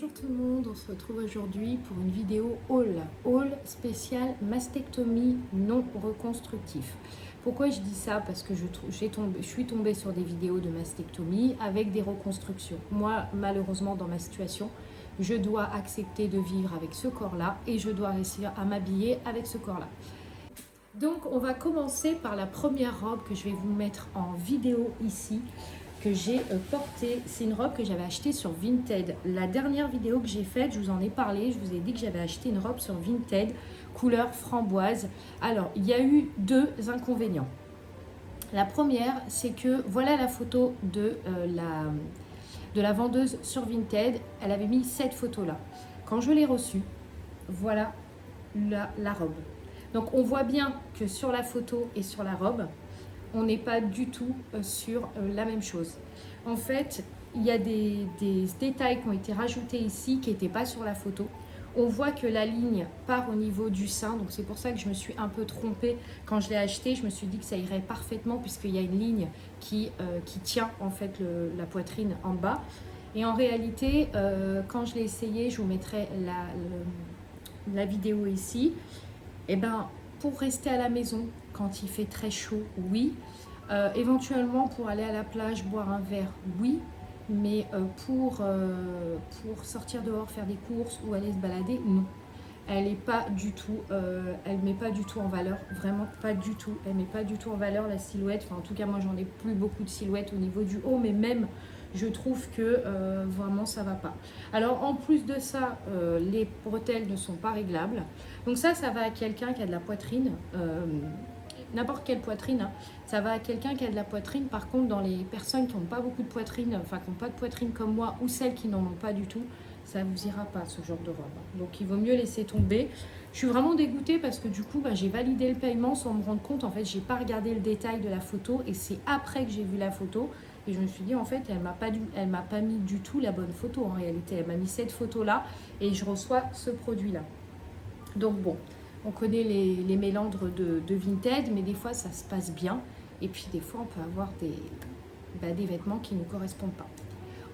Bonjour tout le monde, on se retrouve aujourd'hui pour une vidéo haul spécial mastectomie non reconstructif. Pourquoi je dis ça? Parce que je suis tombée sur des vidéos de mastectomie avec des reconstructions. Moi, malheureusement, dans ma situation, je dois accepter de vivre avec ce corps-là et je dois réussir à m'habiller avec ce corps-là. Donc, on va commencer par la première robe que je vais vous mettre en vidéo ici, que j'ai portée. C'est une robe que j'avais achetée sur Vinted. La dernière vidéo que j'ai faite, je vous en ai parlé, je vous ai dit que j'avais acheté une robe sur Vinted, couleur framboise. Alors, il y a eu deux inconvénients. La première, c'est que voilà la photo de la vendeuse sur Vinted. Elle avait mis cette photo-là. Quand je l'ai reçue, voilà la robe. Donc on voit bien que sur la photo et sur la robe, on n'est pas du tout sur la même chose. En fait, il y a des détails qui ont été rajoutés ici qui n'étaient pas sur la photo. On voit que la ligne part au niveau du sein, donc c'est pour ça que je me suis un peu trompée quand je l'ai acheté. Je me suis dit que ça irait parfaitement puisqu'il y a une ligne qui tient en fait la poitrine en bas. Et en réalité, quand je l'ai essayé, je vous mettrai la vidéo ici. Et ben, pour rester à la maison quand il fait très chaud, oui. Éventuellement pour aller à la plage, boire un verre, oui. Mais pour sortir dehors, faire des courses ou aller se balader, non. Elle est pas du tout, elle met pas du tout en valeur, vraiment pas du tout. Elle met pas du tout en valeur la silhouette. Enfin, en tout cas, moi, j'en ai plus beaucoup de silhouettes au niveau du haut, mais même, je trouve que vraiment, ça va pas. Alors, en plus de ça, les bretelles ne sont pas réglables. Donc ça va à quelqu'un qui a de la poitrine, n'importe quelle poitrine, hein. Ça va à quelqu'un qui a de la poitrine. Par contre, dans les personnes qui n'ont pas beaucoup de poitrine, enfin qui n'ont pas de poitrine comme moi, ou celles qui n'en ont pas du tout, ça ne vous ira pas ce genre de robe. Donc il vaut mieux laisser tomber. Je suis vraiment dégoûtée parce que du coup, j'ai validé le paiement sans me rendre compte. En fait, j'ai pas regardé le détail de la photo et c'est après que j'ai vu la photo. Et je me suis dit, en fait, elle m'a pas mis du tout la bonne photo en réalité. Elle m'a mis cette photo-là et je reçois ce produit-là. Donc bon, on connaît les mélandres de Vinted, mais des fois ça se passe bien. Et puis des fois on peut avoir des vêtements qui ne correspondent pas.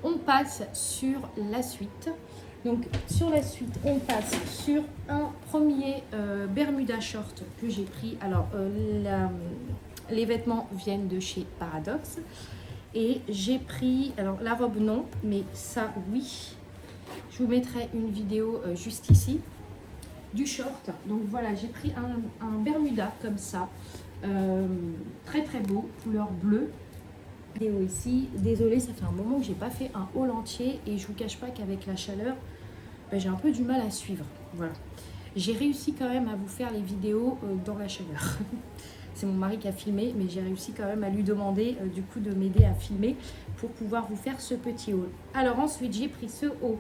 On passe sur la suite. Donc sur la suite, on passe sur un premier Bermuda short que j'ai pris. Alors les vêtements viennent de chez Paradox. Et j'ai pris, alors la robe non, mais ça oui. Je vous mettrai une vidéo juste ici. Du short, donc voilà, j'ai pris un Bermuda comme ça, très très beau, couleur bleue. Vidéo ici, désolée, ça fait un moment que j'ai pas fait un haul entier et je vous cache pas qu'avec la chaleur, j'ai un peu du mal à suivre. Voilà, j'ai réussi quand même à vous faire les vidéos dans la chaleur. C'est mon mari qui a filmé, mais j'ai réussi quand même à lui demander du coup de m'aider à filmer pour pouvoir vous faire ce petit haul. Alors ensuite, j'ai pris ce haut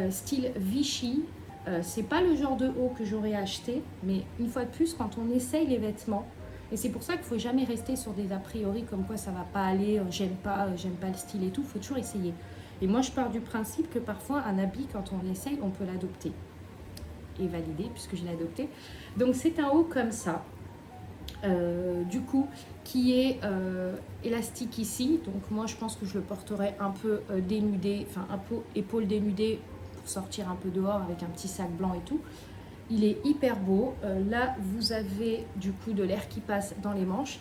style Vichy. C'est pas le genre de haut que j'aurais acheté, mais une fois de plus, quand on essaye les vêtements, et c'est pour ça qu'il faut jamais rester sur des a priori comme quoi ça va pas aller, j'aime pas le style et tout, il faut toujours essayer. Et moi, je pars du principe que parfois, un habit, quand on l'essaye, on peut l'adopter. Et valider, puisque je l'ai adopté. Donc, c'est un haut comme ça, du coup, qui est élastique ici. Donc, moi, je pense que je le porterai un peu dénudé, enfin, un peu épaule dénudée, sortir un peu dehors avec un petit sac blanc et tout. Il est hyper beau. Là, vous avez du coup de l'air qui passe dans les manches.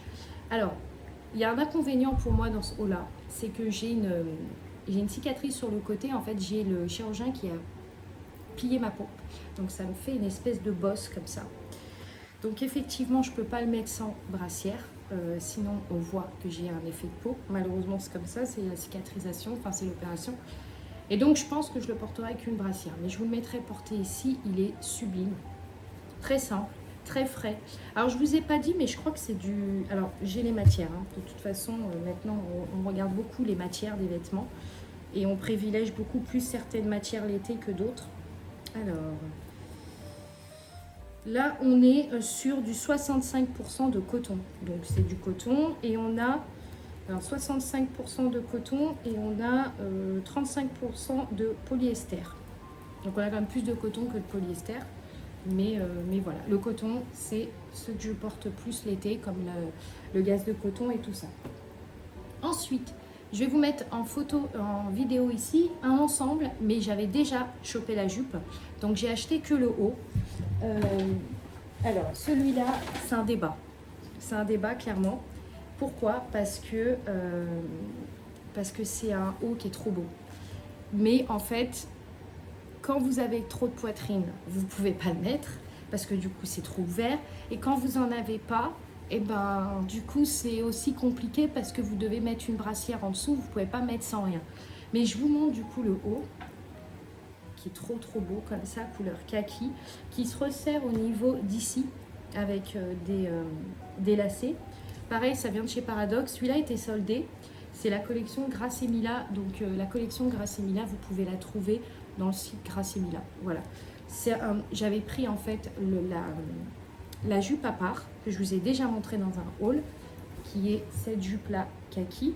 Alors, il y a un inconvénient pour moi dans ce haut-là, c'est que j'ai une cicatrice sur le côté. En fait, j'ai le chirurgien qui a plié ma peau. Donc, ça me fait une espèce de bosse comme ça. Donc, effectivement, je ne peux pas le mettre sans brassière. Sinon, on voit que j'ai un effet de peau. Malheureusement, c'est comme ça. C'est la cicatrisation, enfin, c'est l'opération. Et donc, je pense que je le porterai avec une brassière. Mais je vous le mettrai porté ici. Il est sublime. Très simple, très frais. Alors, je ne vous ai pas dit, mais je crois que c'est du... Alors, j'ai les matières. Hein. De toute façon, maintenant, on regarde beaucoup les matières des vêtements. Et on privilège beaucoup plus certaines matières l'été que d'autres. Alors... Là, on est sur du 65% de coton. Donc, c'est du coton. Et on a... Alors 65% de coton et on a 35% de polyester. Donc on a quand même plus de coton que de polyester. Mais voilà, le coton, c'est ce que je porte plus l'été, comme le gaz de coton et tout ça. Ensuite, Je vais vous mettre en photo, en vidéo ici, un ensemble, mais j'avais déjà chopé la jupe. Donc j'ai acheté que le haut. Alors celui-là, c'est un débat. C'est un débat clairement. Pourquoi? Parce que c'est un haut qui est trop beau. Mais en fait, quand vous avez trop de poitrine, vous ne pouvez pas le mettre parce que du coup c'est trop ouvert. Et quand vous n'en avez pas, et ben du coup c'est aussi compliqué parce que vous devez mettre une brassière en dessous, vous ne pouvez pas mettre sans rien. Mais je vous montre du coup le haut qui est trop beau comme ça, couleur kaki, qui se resserre au niveau d'ici avec des lacets. Pareil, ça vient de chez Paradox. Celui-là était soldé. C'est la collection Grace Mila. Donc la collection Grace Mila, vous pouvez la trouver dans le site Grace Mila. Voilà. J'avais pris en fait la jupe à part, que je vous ai déjà montré dans un haul, qui est cette jupe-là kaki.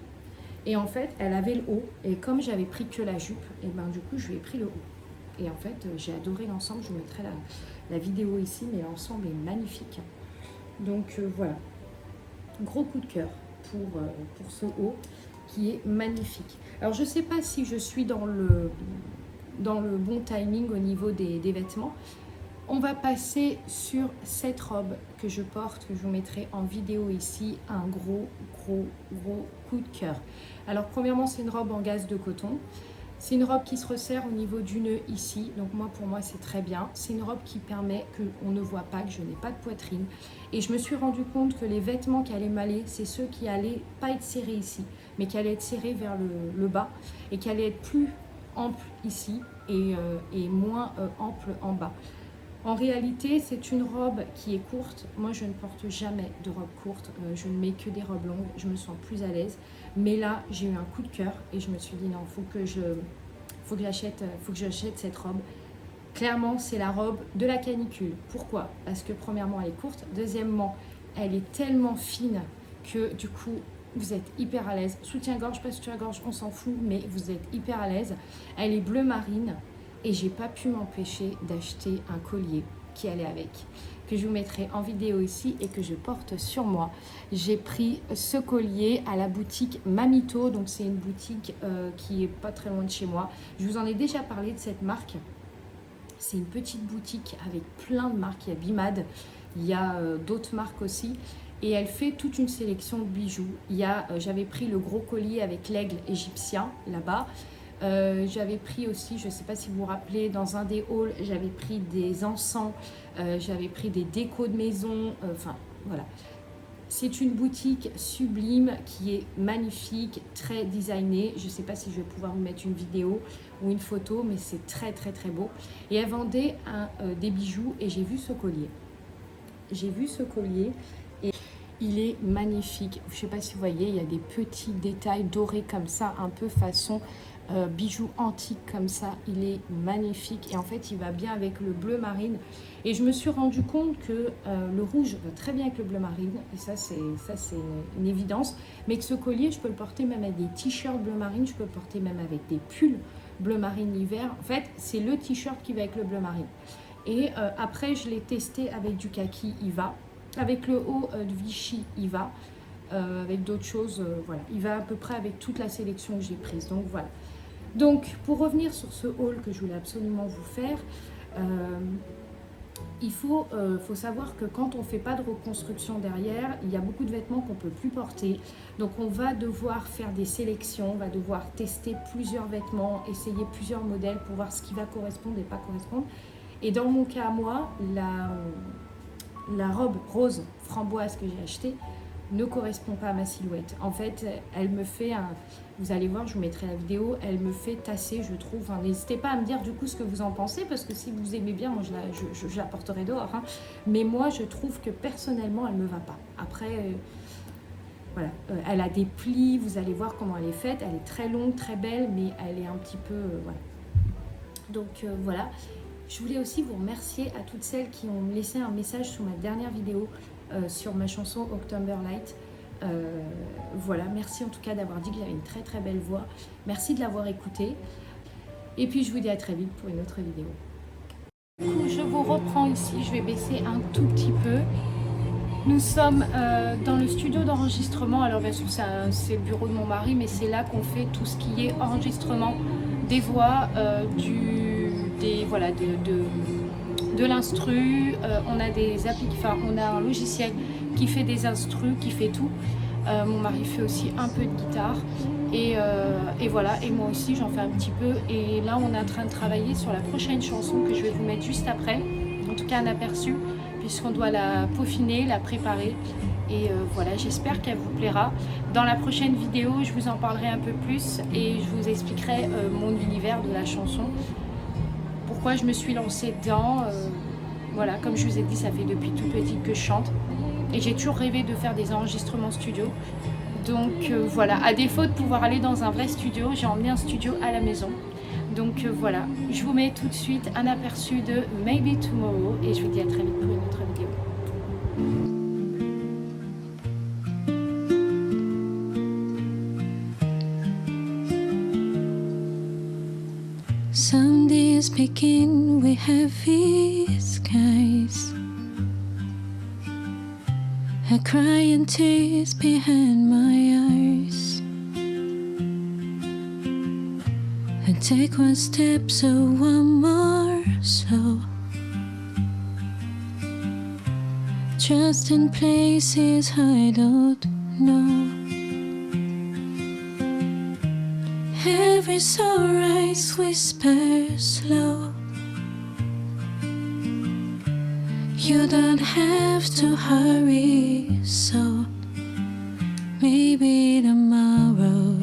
Et en fait, elle avait le haut. Et comme j'avais pris que la jupe, et ben du coup, je lui ai pris le haut. Et en fait, j'ai adoré l'ensemble. Je vous mettrai la vidéo ici, mais l'ensemble est magnifique. Donc voilà. Gros coup de cœur pour ce haut qui est magnifique. Alors, je ne sais pas si je suis dans le bon timing au niveau des vêtements. On va passer sur cette robe que je porte, que je vous mettrai en vidéo ici. Un gros coup de cœur. Alors, premièrement, c'est une robe en gaze de coton. C'est une robe qui se resserre au niveau du nœud ici. Donc pour moi, c'est très bien. C'est une robe qui permet qu'on ne voit pas, que je n'ai pas de poitrine. Et je me suis rendu compte que les vêtements qui allaient m'aller, c'est ceux qui allaient pas être serrés ici, mais qui allaient être serrés vers le bas et qui allaient être plus amples ici et moins amples en bas. En réalité, c'est une robe qui est courte. Moi, je ne porte jamais de robe courte. Je ne mets que des robes longues. Je me sens plus à l'aise. Mais là, j'ai eu un coup de cœur et je me suis dit non, faut que j'achète cette robe. Clairement, c'est la robe de la canicule. Pourquoi? Parce que premièrement, elle est courte. Deuxièmement, elle est tellement fine que du coup, vous êtes hyper à l'aise. Soutien-gorge, pas soutien-gorge, on s'en fout, mais vous êtes hyper à l'aise. Elle est bleu marine. Et j'ai pas pu m'empêcher d'acheter un collier qui allait avec, que je vous mettrai en vidéo ici et que je porte sur moi. J'ai pris ce collier à la boutique Mamito, donc c'est une boutique qui est pas très loin de chez moi. Je vous en ai déjà parlé de cette marque. C'est une petite boutique avec plein de marques. Il y a Bimad, il y a d'autres marques aussi. Et elle fait toute une sélection de bijoux. J'avais pris le gros collier avec l'aigle égyptien là-bas. J'avais pris aussi, je ne sais pas si vous vous rappelez, dans un des halls, j'avais pris des encens, j'avais pris des décos de maison, enfin voilà. C'est une boutique sublime qui est magnifique, très designée. Je ne sais pas si je vais pouvoir vous mettre une vidéo ou une photo, mais c'est très beau. Et elle vendait des bijoux et j'ai vu ce collier. Et il est magnifique. Je ne sais pas si vous voyez, il y a des petits détails dorés comme ça, un peu façon bijoux antiques comme ça. Il est magnifique et en fait il va bien avec le bleu marine. Et je me suis rendu compte que le rouge va très bien avec le bleu marine. Et ça c'est une évidence. Mais que ce collier, je peux le porter même avec des t-shirts bleu marine. Je peux le porter même avec des pulls bleu marine l'hiver. En fait, c'est le t-shirt qui va avec le bleu marine. Et après, je l'ai testé avec du kaki, il va. Avec le haut de Vichy, il va. Avec d'autres choses, voilà. Il va à peu près avec toute la sélection que j'ai prise. Donc voilà. Donc, pour revenir sur ce haul que je voulais absolument vous faire, il faut savoir que quand on ne fait pas de reconstruction derrière, il y a beaucoup de vêtements qu'on ne peut plus porter. Donc, on va devoir faire des sélections, on va devoir tester plusieurs vêtements, essayer plusieurs modèles pour voir ce qui va correspondre et pas correspondre. Et dans mon cas, moi, la robe rose framboise que j'ai achetée ne correspond pas à ma silhouette. En fait, elle me fait vous allez voir, je vous mettrai la vidéo, elle me fait tasser, je trouve. Enfin, n'hésitez pas à me dire du coup ce que vous en pensez, parce que si vous aimez bien, moi je la porterai dehors. Hein. Mais moi, je trouve que personnellement, elle ne me va pas. Après, voilà, elle a des plis, vous allez voir comment elle est faite. Elle est très longue, très belle, mais elle est un petit peu... voilà. Donc voilà. Je voulais aussi vous remercier à toutes celles qui ont laissé un message sous ma dernière vidéo sur ma chanson October Light. Voilà, merci en tout cas d'avoir dit que j'avais une très belle voix. Merci de l'avoir écoutée. Et puis je vous dis à très vite pour une autre vidéo. Du coup, je vous reprends ici, je vais baisser un tout petit peu. Nous sommes dans le studio d'enregistrement. Alors bien sûr c'est le bureau de mon mari, mais c'est là qu'on fait tout ce qui est enregistrement des voix, de l'instru. On a un logiciel qui fait des instrus, qui fait tout. Mon mari fait aussi un peu de guitare et voilà, et moi aussi j'en fais un petit peu. Et là on est en train de travailler sur la prochaine chanson que je vais vous mettre juste après, en tout cas un aperçu, puisqu'on doit la peaufiner, la préparer. Et voilà, j'espère qu'elle vous plaira. Dans la prochaine vidéo, je vous en parlerai un peu plus et je vous expliquerai mon univers de la chanson, pourquoi je me suis lancée dedans. Voilà, comme je vous ai dit, ça fait depuis tout petit que je chante et j'ai toujours rêvé de faire des enregistrements studio. Donc voilà, à défaut de pouvoir aller dans un vrai studio, j'ai emmené un studio à la maison. Donc voilà, je vous mets tout de suite un aperçu de Maybe Tomorrow et je vous dis à très vite pour une autre vidéo. Some days begin with heavy skies, I cry and tears behind my eyes. I take one step, so one more, so just in places I don't know. Every sunrise whispers slow. You don't have to hurry, so maybe tomorrow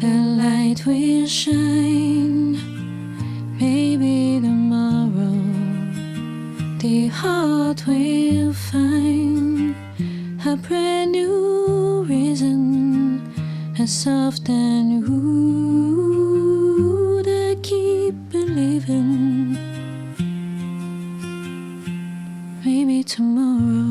the light will shine. Maybe tomorrow the heart will find a brand new reason, a soft and wood. I keep believing maybe tomorrow.